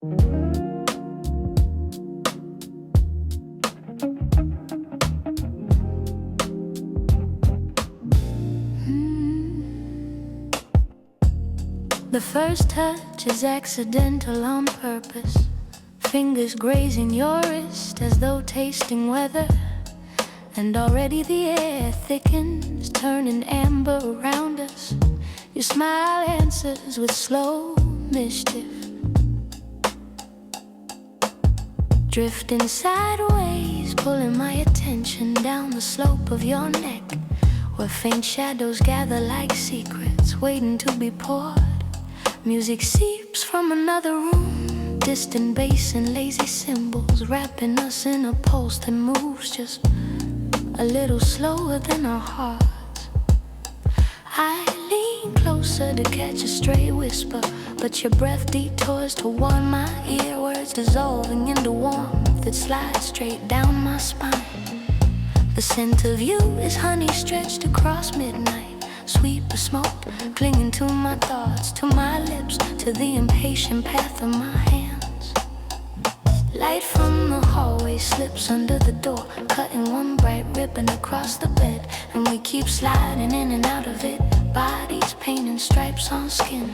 The first touch is accidental on purpose. Fingers grazing your wrist as though tasting weather. And already the air thickens, turning amber around us. Your smile answers with slow mischief, drifting sideways, pulling my attention down the slope of your neck, where faint shadows gather like secrets waiting to be poured. Music seeps from another room, distant bass and lazy cymbals, wrapping us in a pulse that moves just a little slower than our hearts. I lean closer to catch a stray whisper, but your breath detours to warm my ear, words dissolving into warmth that slides straight down my spine. The scent of you is honey stretched across midnight, sweet as smoke, clinging to my thoughts, to my lips, to the impatient path of my hands. Light from the hallway slips under the door, cutting one bright ribbon across the bed, and we keep sliding in and out of it, bodies painting stripes on skin.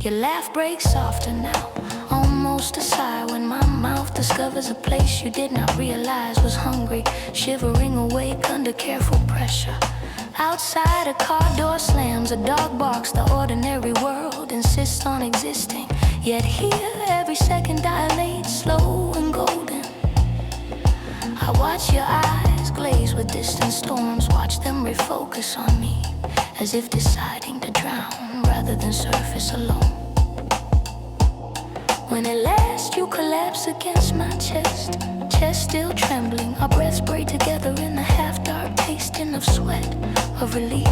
Your laugh breaks softer now, almost a sigh, when my mouth discovers a place you did not realize was hungry, shivering awake under careful pressure. Outside, a car door slams, a dog barks, the ordinary world insists on existing. Yet here, every second dilates, slow and golden. I watch your eyes glaze with distant storms, watch them refocus on me, as if deciding to drown rather than surface alone. When at last you collapse against my chest, chest still trembling, our breaths braid together in the half-dark tasting of sweat, of relief,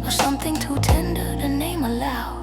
of something too tender to name aloud.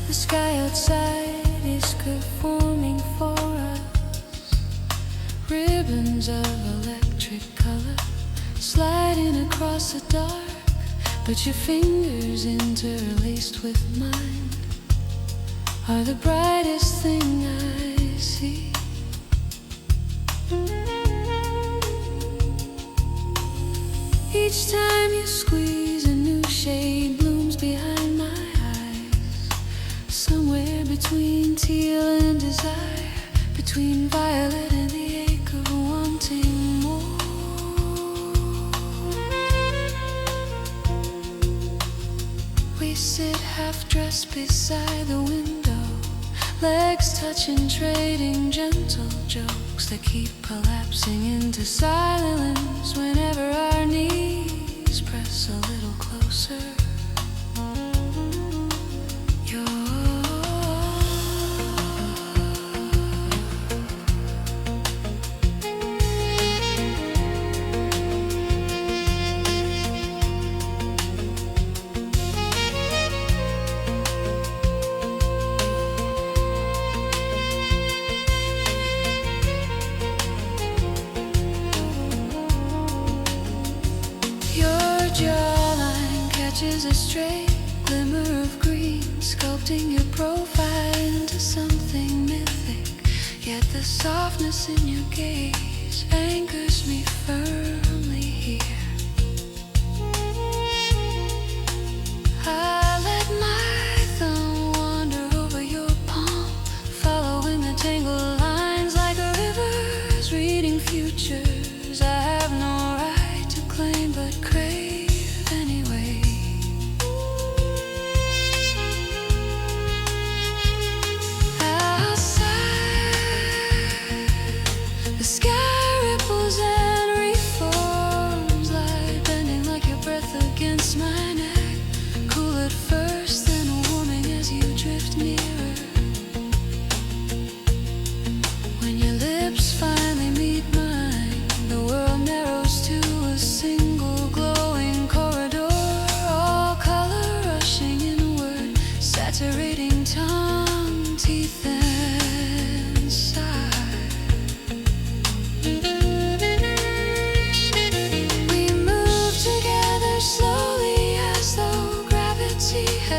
The sky outside is conforming for us, ribbons of electric color sliding across the dark, but your fingers interlaced with mine are the brightest thing I see. Each time you squeeze, a new shade blooms behind my eyes, somewhere between teal and desire, between violet and the ache of wanting more. We sit half-dressed beside the window, legs touching, trading gentle jokes that keep collapsing into silence whenever our knees press a little closer. Catches a stray glimmer of green, sculpting your profile into something mythic. Yet the softness in your gaze anchors me firmly here. I let my thumb wander over your palm, following the tangled lines like a river's reading futures I have no right to claim but crave anyway.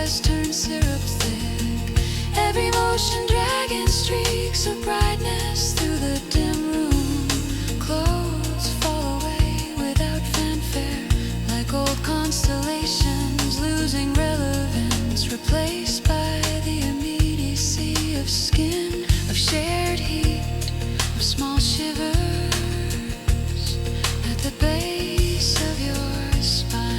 eyes turn syrup thick. Every motion dragging streaks of brightness through the dim room. Clothes fall away without fanfare, like old constellations losing relevance, replaced by the immediacy of skin, of shared heat, of small shivers at the base of your spine.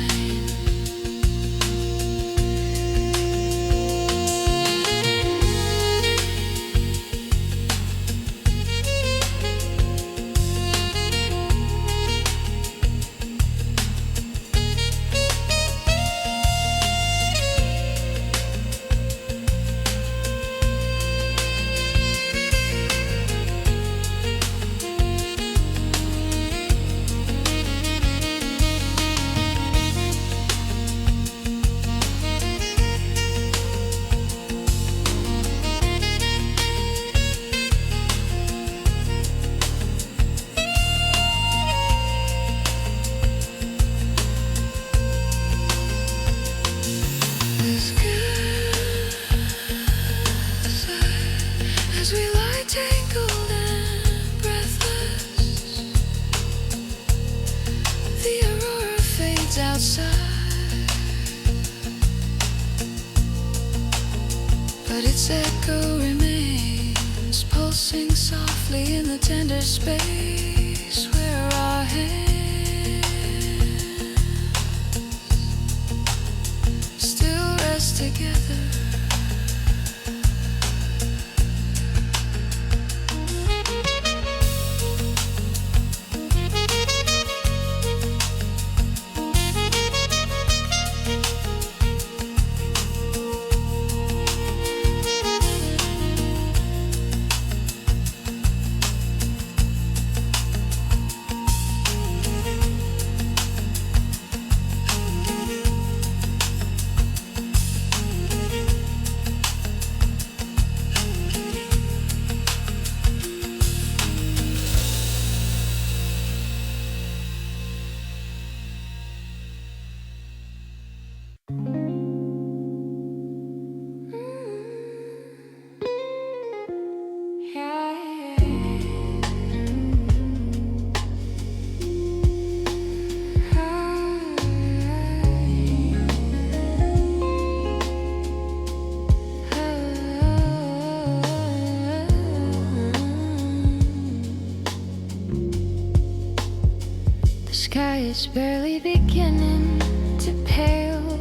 As we lie tangled and breathless, the Aurora fades outside, but its echo remains, pulsing softly in the tender space where our hands still rest together. Sky is barely beginning to pale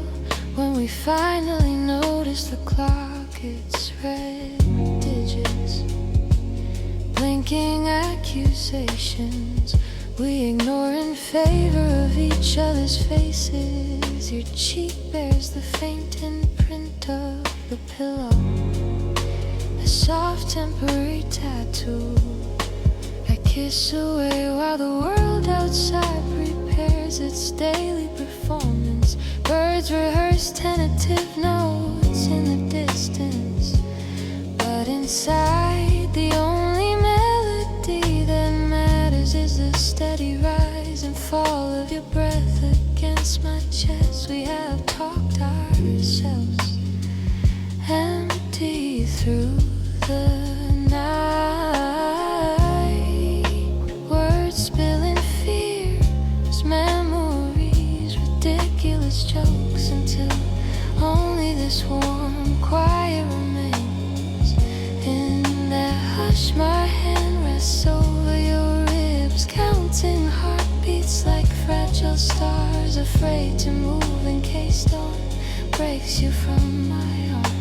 when we finally notice the clock. Its red digits, blinking accusations we ignore in favor of each other's faces. Your cheek bears the faint imprint of the pillow, a soft temporary tattoo. I kiss away while the world outside prepares its daily performance. Birds rehearse tentative notes in the distance, but inside the only melody that matters is the steady rise and fall of your breath against my chest. We have talked ourselves empty through the night. Jokes until only this warm quiet remains. In that hush, my hand rests over your ribs, counting heartbeats like fragile stars, afraid to move in case dawn breaks you from my arms.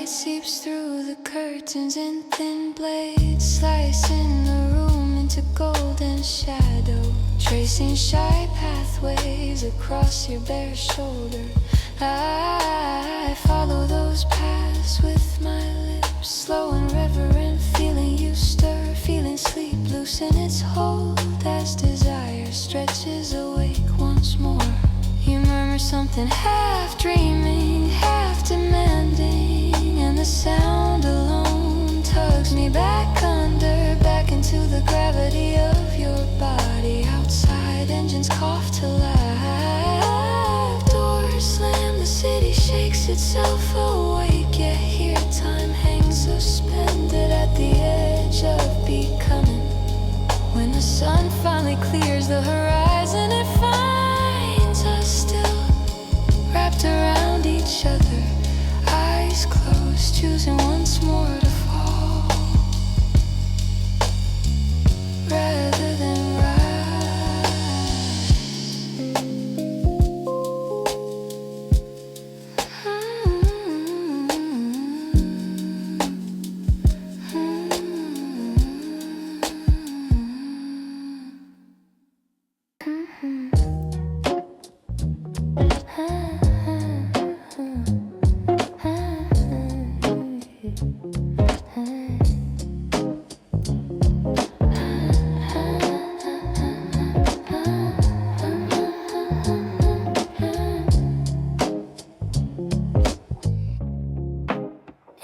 Seeps through the curtains in thin blades, slicing the room into golden shadow, tracing shy pathways across your bare shoulder. I follow those paths with my lips, slow and reverent, feeling you stir, feeling sleep loosen its hold as desire stretches awake once more. You murmur something half dreaming, half demanding, and the sound alone tugs me back under, back into the gravity of your body. Outside, engines cough to life. Doors slam, the city shakes itself awake. Yet here time hangs suspended at the edge of becoming. When the sun finally clears the horizon, it finds us still wrapped around each other, eyes closed, choosing once more to fall rather than rise.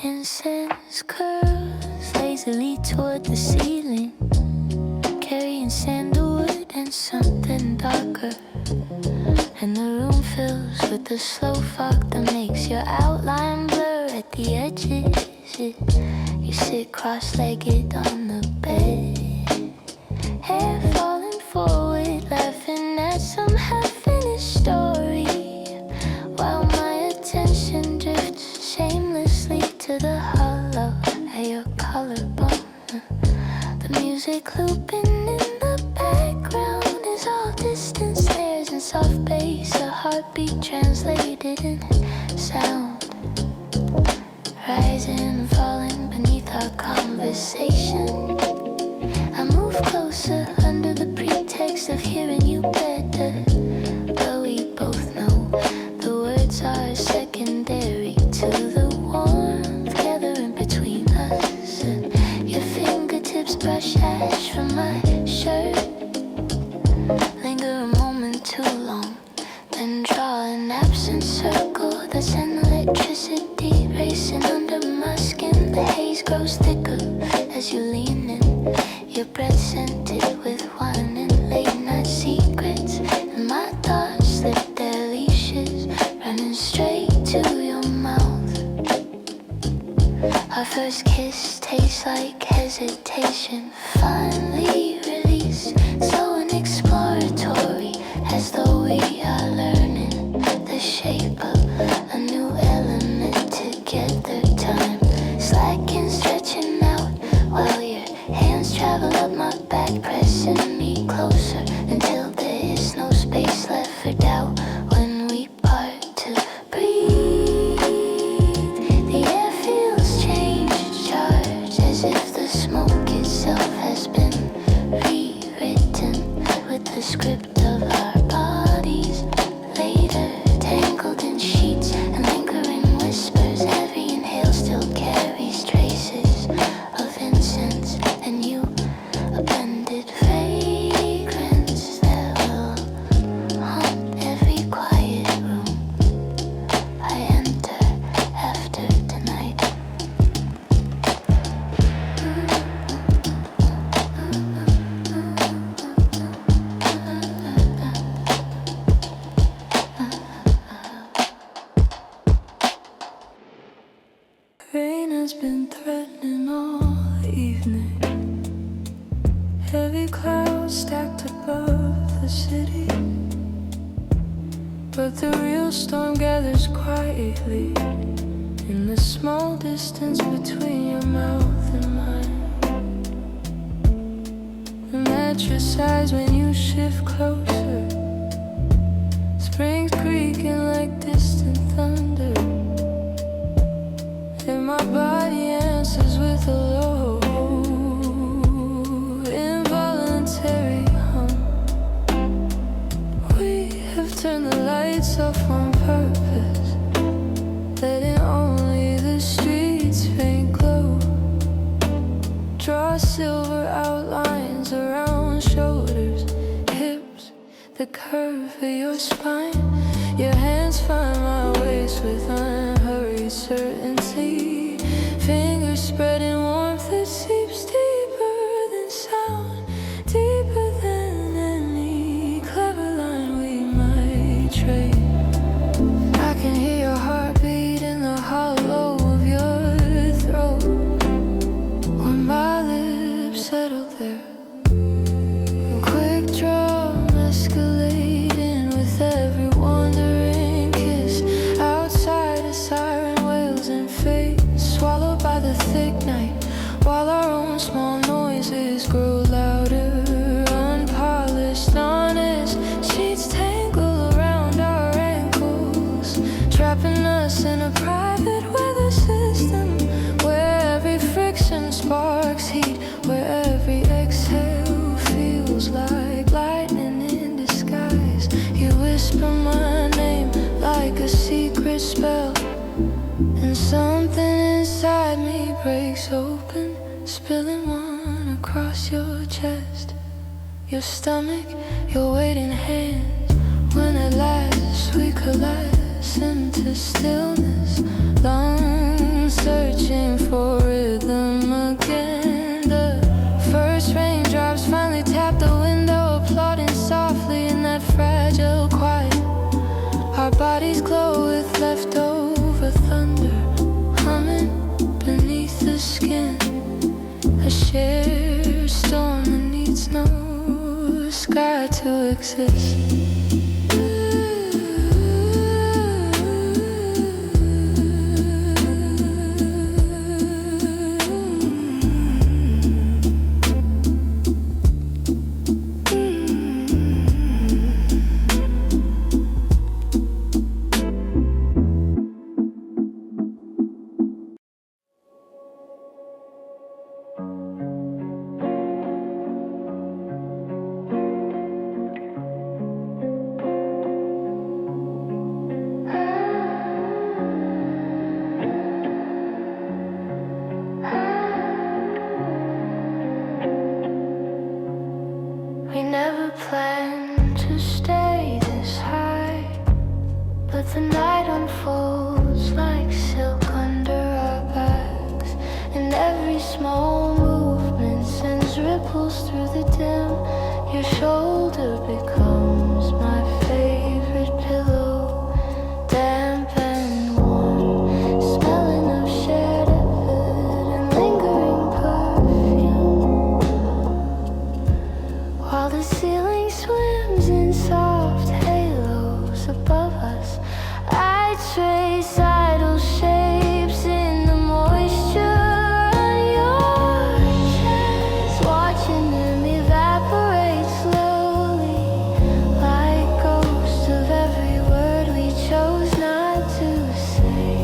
Incense curls lazily toward the ceiling, carrying sandalwood and something darker. And the room fills with the slow fog that makes your outline blur at the edges. You sit cross-legged on the bed, hair falling forward, laughing at some half-finished story, while my attention drifts shamelessly to the hollow at your collarbone. The music looping in the background is all distant snares and soft bass, a heartbeat translated in sound, rising and falling beneath our conversation. I move closer under the pretext of hearing you better, but we both know the words are secondary to the warmth gathering between us. Your fingertips brush ash from my shirt, linger a moment too long, then draw an absent circle that's an electricity racing under my skin. The haze grows thicker as you lean in, your breath scented with wine and late night secrets, and my thoughts slip their leashes, running straight to your mouth. Our first kiss tastes like hesitation, finally released, slow and exploratory, as though we are learning the shape of a new element together. Time slacking, stretching out, while your hands travel up my back, pressing me closer until there is no space left for doubt. When we part to breathe, the air feels changed, charged, as if the smoke itself has been rewritten with the script of our bodies. Later, tangled in sheets and lingering whispers, every inhale still carries traces of incense and you, a blended fragrance that will haunt every quiet room I enter after tonight. Rain has been threatening all evening, heavy clouds stacked above the city, but the real storm gathers quietly in the small distance between your mouth and mine. The mattress sighs when you shift closer, springs creaking like distant thunder, and my body answers with a low, involuntary hum. We have turned the lights off on purpose, letting only the streets faint glow. Draw silver outlines around shoulders, hips, the curve of your spine. Your hands find my waist with unhurried certainty. Fingers spreading warmth that seeps deeper than sound, deeper than any clever line we might trade. I can hear your heartbeat in the hollow of your throat when my lips settle there. Quick drum escalating with every wandering kiss. Outside a siren wails and fades, swallowed by the thick night, while our own small noises grow louder. Unpolished, honest sheets tangle around our ankles, trapping us in a private weather system where every friction sparks heat, where every exhale feels like lightning in disguise. You whisper my name like a secret spell, and something inside me breaks open, spilling one across your chest, your stomach, your waiting hands. When at last we collapse into stillness, lungs searching for rhythm again. The first raindrops finally tap the window, applauding softly in that fragile quiet. Our bodies glow with leftover thunder, humming beneath the skin. A shared storm that needs no sky to exist. We never planned to stay this high, but the night unfolds like silk under our backs, and every small movement sends ripples through the dim. Your shoulder becomes my favorite pillow, damp and warm, smelling of shared effort and lingering perfume. While the ceiling swims in soft halos above us, I trace idle shapes in the moisture on your chest, watching them evaporate slowly, like ghosts of every word we chose not to say.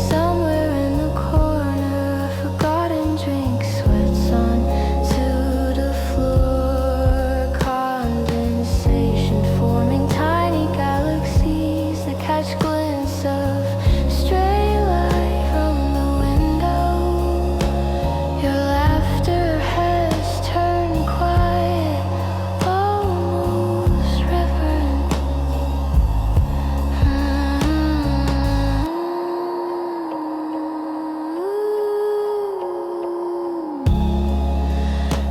Somewhere in the corner, a forgotten drink sweats onto the floor. Condensation forming tiny galaxies that catch glints of stray light from the window. Your laughter has turned quiet, almost reverent.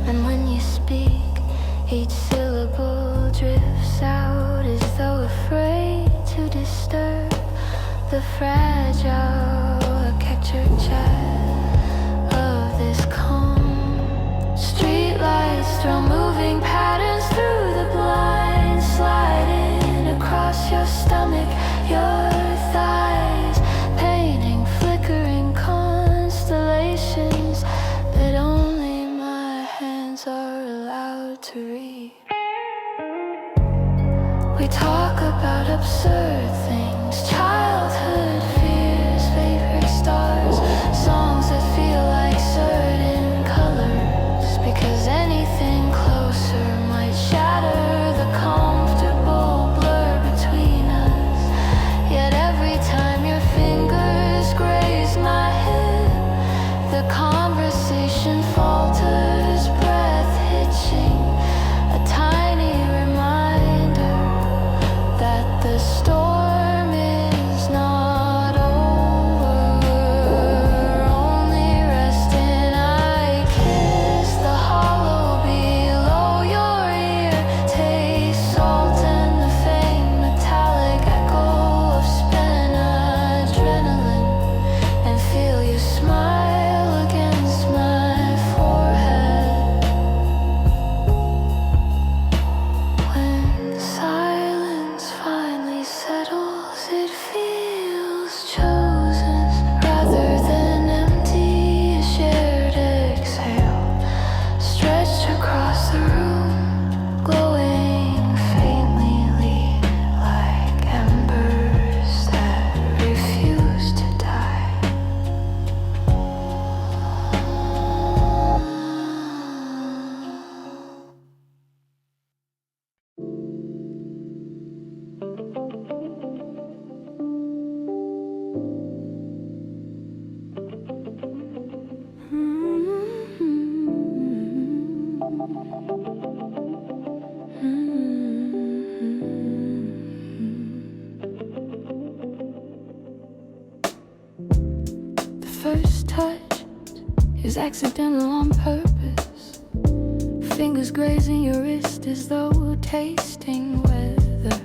And when you speak, each syllable drifts out as though afraid to disturb the fragile architecture of this calm. Streetlights throw moving patterns through the blinds, sliding across your stomach, your thighs, painting flickering constellations that only my hands are allowed to read. We talk about absurd things, childhood fears, favorite stars, songs that feel like certain colors, because anything closer might shatter the comfortable blur between us. Yet every time your fingers graze my hip, the conversation falters, breath hitching, a tiny reminder that the storm is accidental on purpose. Fingers grazing your wrist as though tasting weather.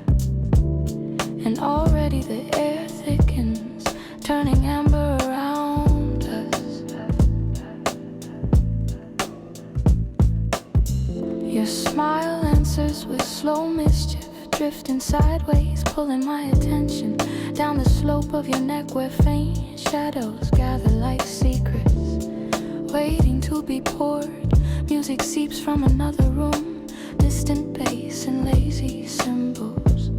And already the air thickens, turning amber around us. Your smile answers with slow mischief, drifting sideways, pulling my attention down the slope of your neck where faint shadows gather like secrets, waiting to be poured. Music seeps from another room, distant bass and lazy cymbals,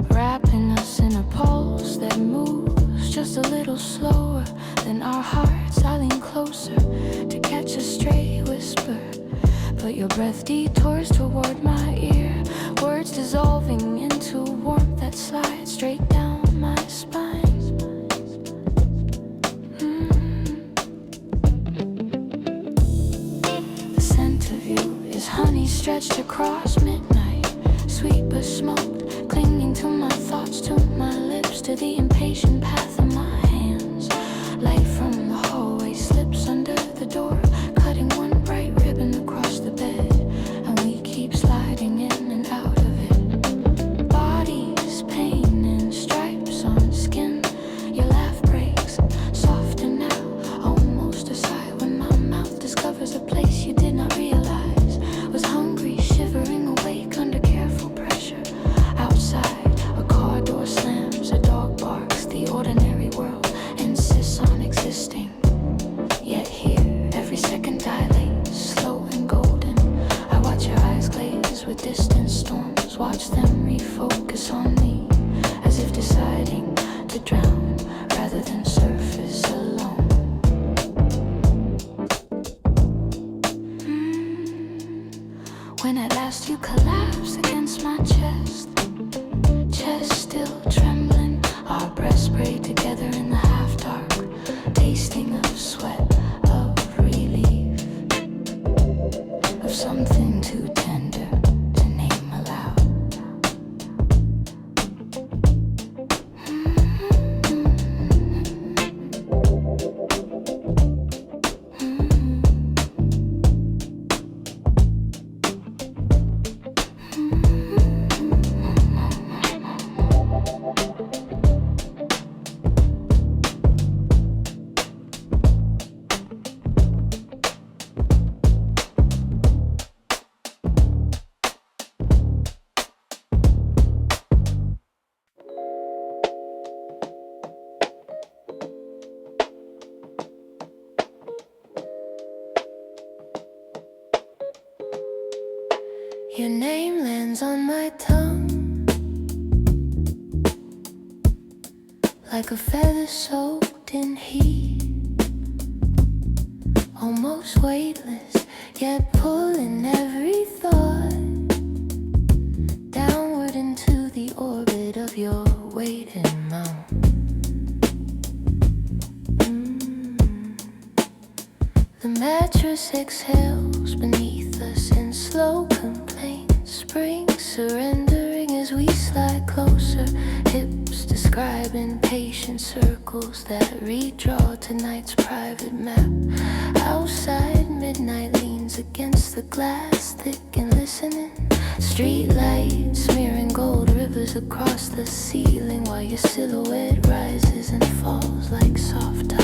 wrapping us in a pulse that moves just a little slower than our hearts. I lean closer to catch a stray whisper, but your breath detours toward my ear, words dissolving into warmth that slides straight down my spine. The scent of you is honey stretched across midnight, sweet but smoked, clinging to my thoughts, to my lips, to the impatient path of my hands. Light from the hallway slips under the door, cutting one bright ribbon across the bed, and we keep sliding in and out of it. Bodies, pain and stripes on skin. Your laugh breaks, softer now, almost a sigh, when my mouth discovers a place you did not realize was hungry, shivering awake under careful pressure. Outside, a car door slams, a dog barks, the ordinary world insists on existing. Yet here, every second dilates, slow and golden. I watch your eyes glaze with distant storms, watch them refocus on me, as if deciding to drown rather than surface alone. When at last you collapse against my chest, chest still trembling, our breaths spray together in the half-dark, tasting of sweat, of relief, of something too tender to name aloud. Your name lands on my tongue like a feather soaked in heat, almost weightless, yet pulling every thought downward into the orbit of your waiting mouth. The mattress exhales beneath us in slow complaint, spring surrendering as we slide closer, hips describing patient circles that redraw tonight's private map. Outside, midnight leans against the glass, thick and listening. Street lights smearing gold rivers across the ceiling, while your silhouette rises and falls like soft tide.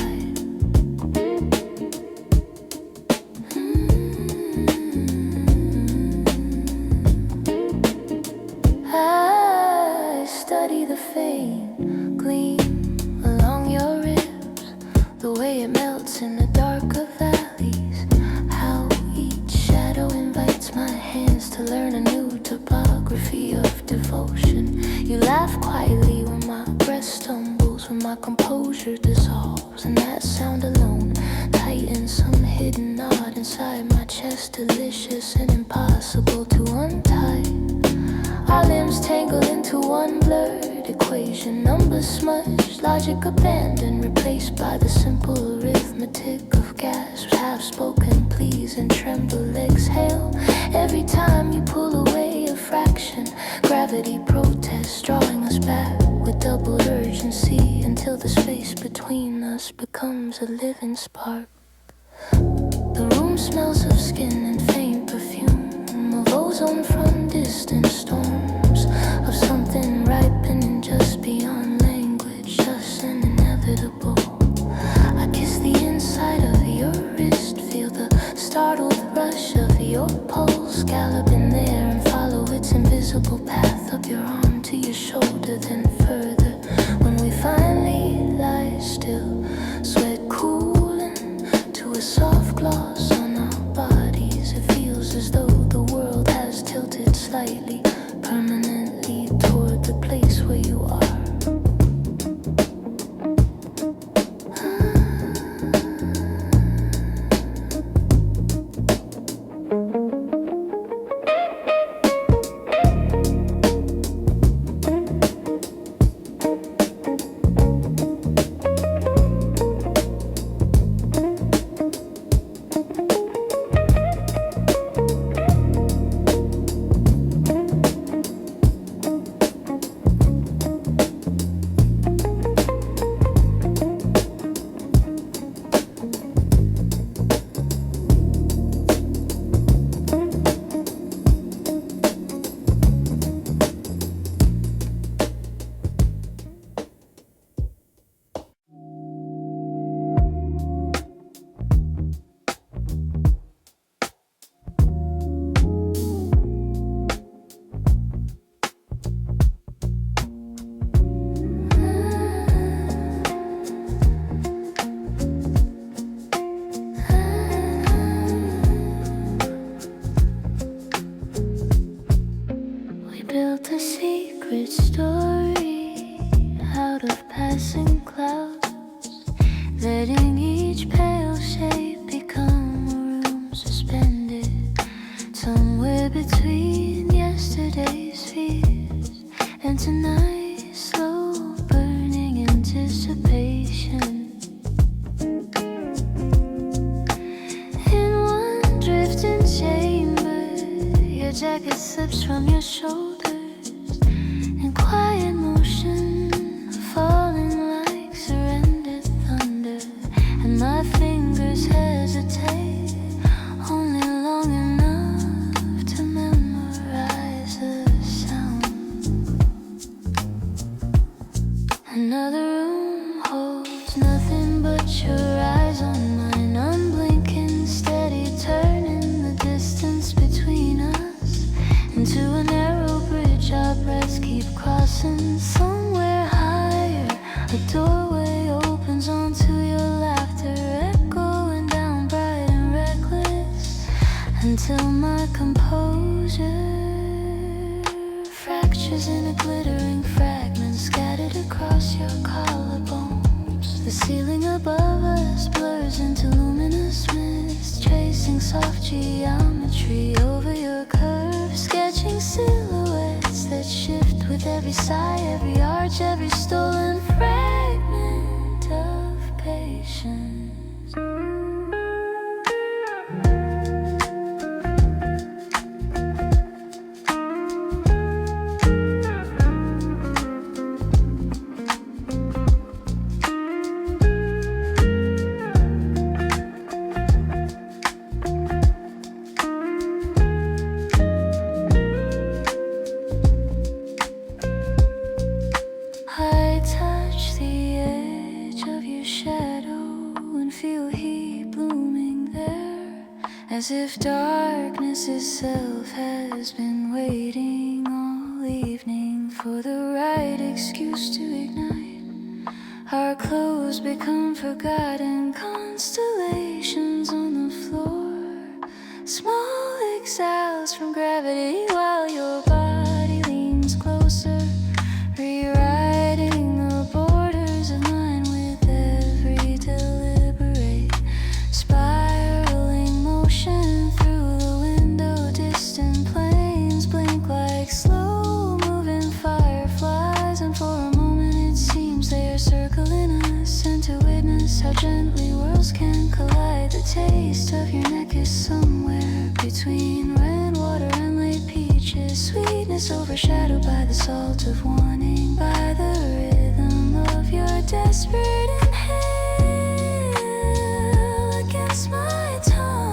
I study the faint gleam along your ribs, the way it melts in the darker valleys, how each shadow invites my hands to learn a new topography of devotion. You laugh quietly when my breath stumbles, when my composure dissolves, and that sound alone tightens some hidden knot inside my chest, delicious and impossible to untie. Our limbs tangled into one blurred equation, numbers smudged, logic abandoned, replaced by the simple arithmetic of gasps, half-spoken pleas and tremble exhale. Every time you pull away a fraction, gravity protests, drawing us back with doubled urgency until the space between us becomes a living spark. The room smells of skin and faint perfume, of ozone from distant storms, of something ripening just beyond language, just and inevitable. I kiss the inside of your wrist, feel the startled rush of your pulse, gallop in there and follow its invisible path up your arm to your shoulder, then further. When we finally lie still, sweat cooling to a soft gloss on our bodies, it feels as though the world has tilted slightly, permanently toward the place where you are. Built a secret story out of passing clouds, letting each pale shape become a room suspended somewhere between yesterday's fears and tonight's slow burning anticipation. In one drifting chamber, your jacket slips from your shoulders in quiet motion, falling like surrendered thunder, and my fingers hesitate only long enough to memorize the sound. Another room holds nothing but your eyes on mine, unblinking, steady, turning the distance between us into a narrow bridge. Our breaths keep crossing somewhere higher. A doorway opens onto your laughter, echoing down bright and reckless, until my composure fractures in a glittering fragment scattered across your collarbones. The ceiling above us blurs into luminous mist, tracing soft geometry over your curves, sketching silhouettes that shift with every sigh, every arch, every stolen fragment of patience. I touch the edge of your shadow and feel heat blooming there, as if darkness itself has been waiting all evening for the right excuse to ignite. Our clothes become forgotten constellations on the floor, small exiles from gravity, while your body leans closer, rewriting the borders of mine with every deliberate spiraling motion through the window. Distant planes blink like slow moving fireflies, and for a moment it seems they are circling us, and to witness how gently worlds can collide. The taste of your neck is somewhere between red water and late peaches, sweetness overshadowed by the salt of wanting, by the rhythm of your desperate inhale against my tongue.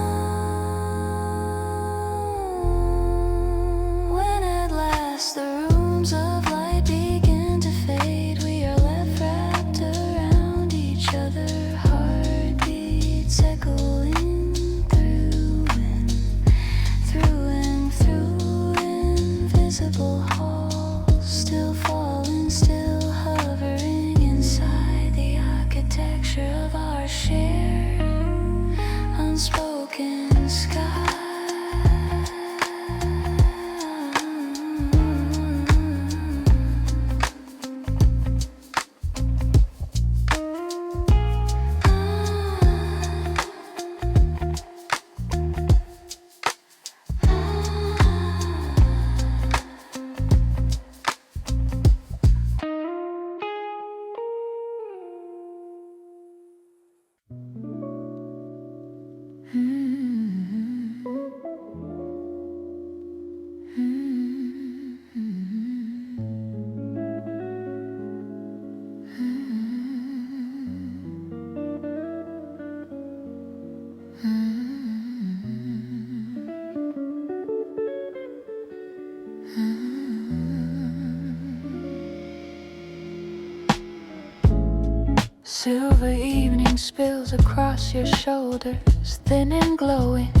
Silver evening spills across your shoulders, thin and glowing.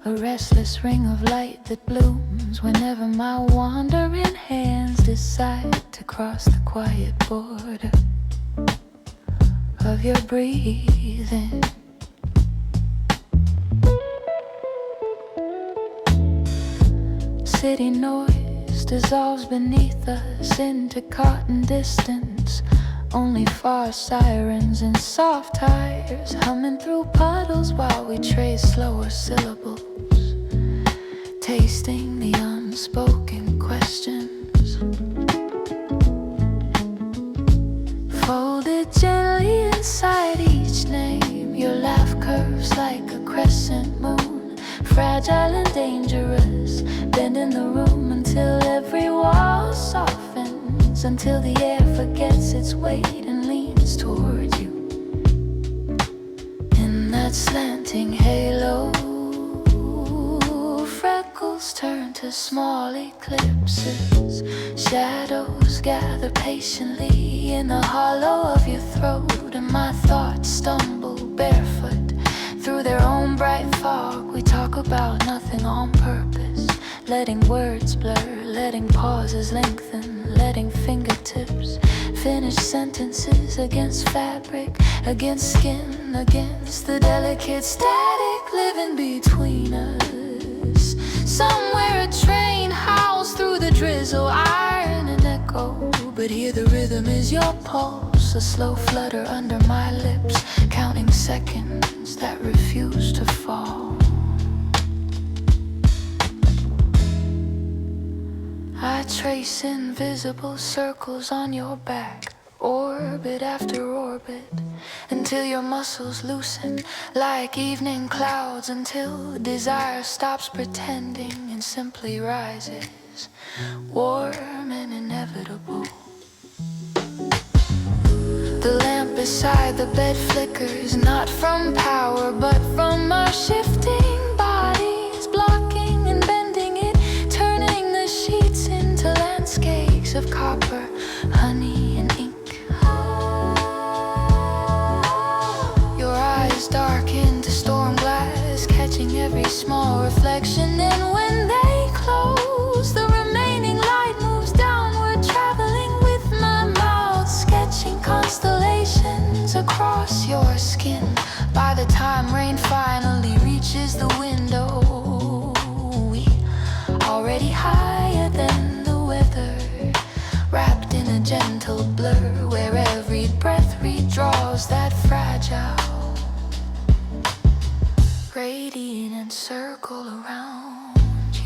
A restless ring of light that blooms whenever my wandering hands decide to cross the quiet border of your breathing. City noise dissolves beneath us into cotton distance. Only far sirens and soft tires humming through puddles while we trace slower syllables, tasting the unspoken questions. Folded gently inside each name, your laugh curves like a crescent moon, fragile and dangerous, bending the room until every wall softens, until the air forgets its weight and leans toward you. In that slanting halo, freckles turn to small eclipses. Shadows gather patiently in the hollow of your throat, and my thoughts stumble barefoot through their own bright fog. We talk about nothing on purpose, letting words blur, letting pauses lengthen, letting fingertips finish sentences against fabric, against skin, against the delicate static living between us. Somewhere a train howls through the drizzle, iron and echo, but here the rhythm is your pulse, a slow flutter under my lips, counting seconds that refuse to fall. I trace invisible circles on your back, orbit after orbit, until your muscles loosen like evening clouds, until desire stops pretending and simply rises, warm and inevitable. The lamp beside the bed flickers, not from power but from our shifting bodies, blocking and bending it, turning the sheets into landscapes of copper, honey and ink. Your eyes darken to storm glass, catching every small reflection, and when they close, the remaining light moves downward, traveling with my mouth, sketching constellations across your skin. By the time rain finally reaches the window, we already higher than the weather, wrapped in a gentle blur where every breath redraws that fragile, radiant circle around you.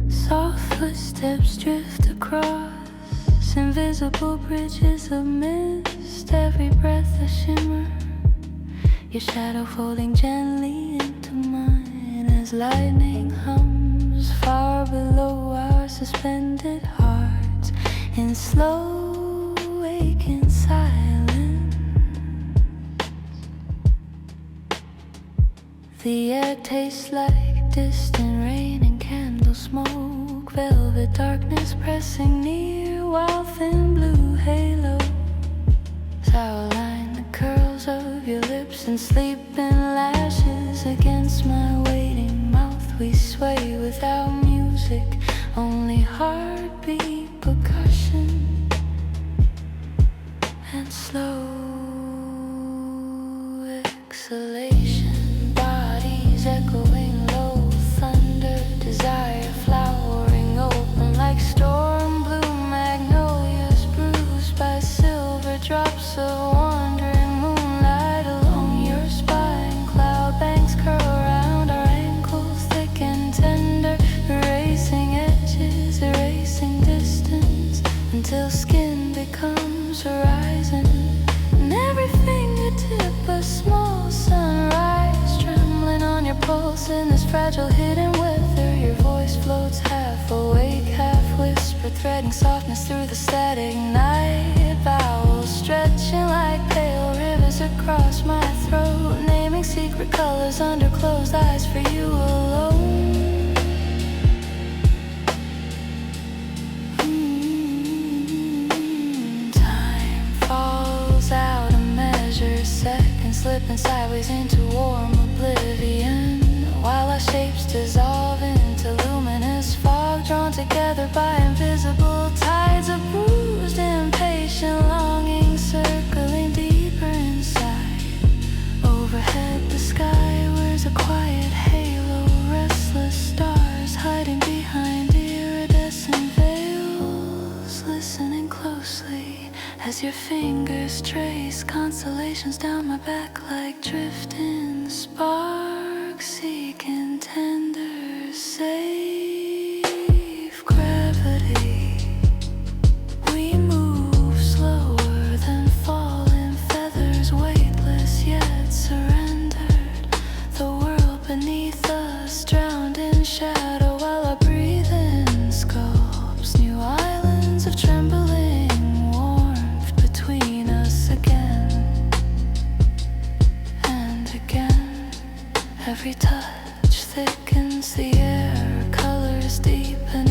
Soft footsteps drift across invisible bridges of mist, every breath a shimmer, your shadow folding gently into mine as lightning hums far below our suspended hearts in slow waking silence. The air tastes like distant rain and candle smoke, velvet darkness pressing near while thin blue halos outline the curls of your lips and sleeping lashes against my waiting mouth. We sway without music, only heartbeat, percussion, and slow exhalation. Bodies echoing low in this fragile hidden weather. Your voice floats half awake, half whisper, threading softness through the static night. Vowels stretching like pale rivers across my throat, naming secret colors under closed eyes for you alone. Time falls out of measure, seconds slipping sideways into warm oblivion, while our shapes dissolve into luminous fog, drawn together by invisible tides of bruised, impatient longing, circling deeper inside. Overhead the sky wears a quiet halo, restless stars hiding behind iridescent veils, listening closely as your fingers trace constellations down my back like drifting sparks, seeking tender, safe gravity. We move slower than falling feathers, weightless yet surrendered. The world beneath us drowned in shadow, while our breathing sculpts new islands of trembling warmth between us again and again. Every touch thickens the air, colors deepen